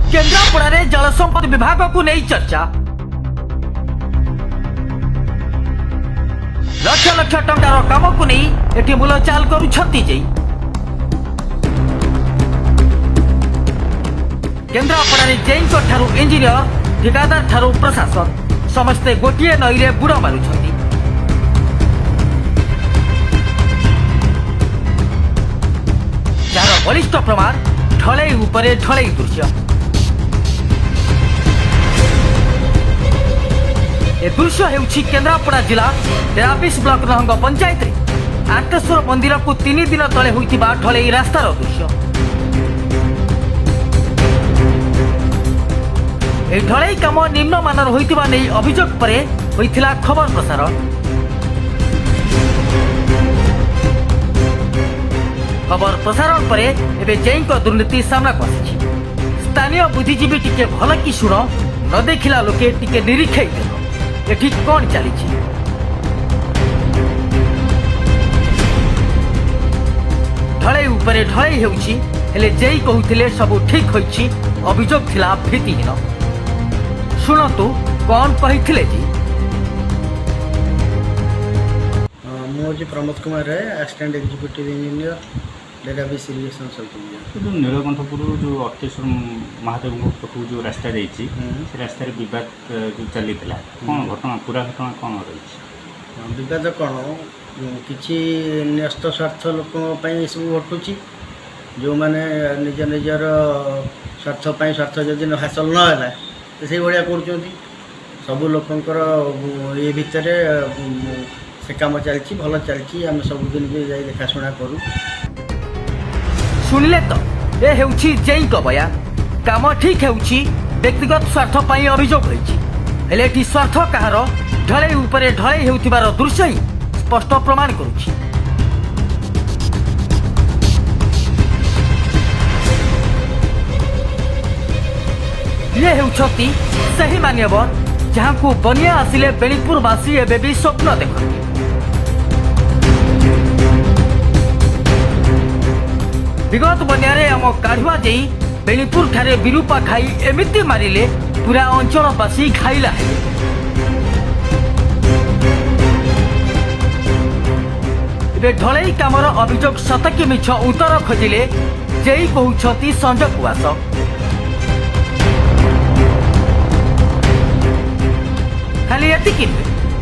केन्द्रापड़ा जल संपद विभाग को नहीं चर्चा। लक्ष लक्ष टंकार काम को नहीं एटी मूलचाल करुछंती जे केन्द्रापड़ा जेईंक ठारू इंजीनियर ठिकादार ठारू प्रशासन समस्ते गोटे नईरे बुड़ मारुछंती। जार बलिष्ठ प्रमाण ढलई उपरे ढलई दृश्य। ए दृश्य हेउछि केन्द्रापड़ा जिला 23 ब्लॉक नहंग पंचायत रे आटेश्वर मंदिर को 3 दिन तले होइतिबा ढलई रास्तार दृश्य। ए ढलई काम निम्न मानर होइतिबा नै अभियोग परे होइथिला खबर प्रसारण। खबर प्रसारण परे एबे जेईंक दुर्नीति सामना को आछि। स्थानीय बुद्धिजीवी टिके भल कि शुण न देखिला लोके टिके निरीक्षै देलो एठी कौन चली ढलई उपरे ढलई हेउछि हेले जेई कहूथिले सब ठीक होइछि अभियोग थिला भीतिहीन। शुणतु कौन कहिथिले जी। मुझे प्रमोद कुमार है, assistant executive engineer database irrigation सब। जो नीलकंठपुर जो अटेश्वर महादेव पाखु जो रास्ता जाइए से रास्ता बद जो चली कौन घटना पूरा घटना कौन रही बद कौन कि न्यस्त स्वार्थ लोक सब घटुची जो मैंने निज निजर स्वार्थपाई स्वार्थ जदि हासिल नहला तो से भाया कर सब लोकंर ये भितर से काम चलती भल चलती आम सबुदिन भी जाई देखाशुना करूँ। सुनिले तो ए हेउछि जेईंक बया काम ठीक हेउछि व्यक्तिगत स्वार्थ पई अभियोग होइछि हेले एठी स्वार्थ कहार ढलई उपरे ढलई हेउथिबार दृश्य ही स्पष्ट प्रमाण करुछि। ये हेउछति सही मान्यवर जहां को बनिया आसिले बेणीपुरवासी एबे भी स्वप्न देखନ୍ତି। विगत बनियारे आम काढ़ुआ जे बेणीपुर ठारे विरूपा खाई एमिति मारिले पूरा अंचलवासी खाइला है। एबे ढलई कामर अभियोग सत कि मिछ उत्तर खोजिले जेई कहउछती संजय कुआस। खाली एतिକି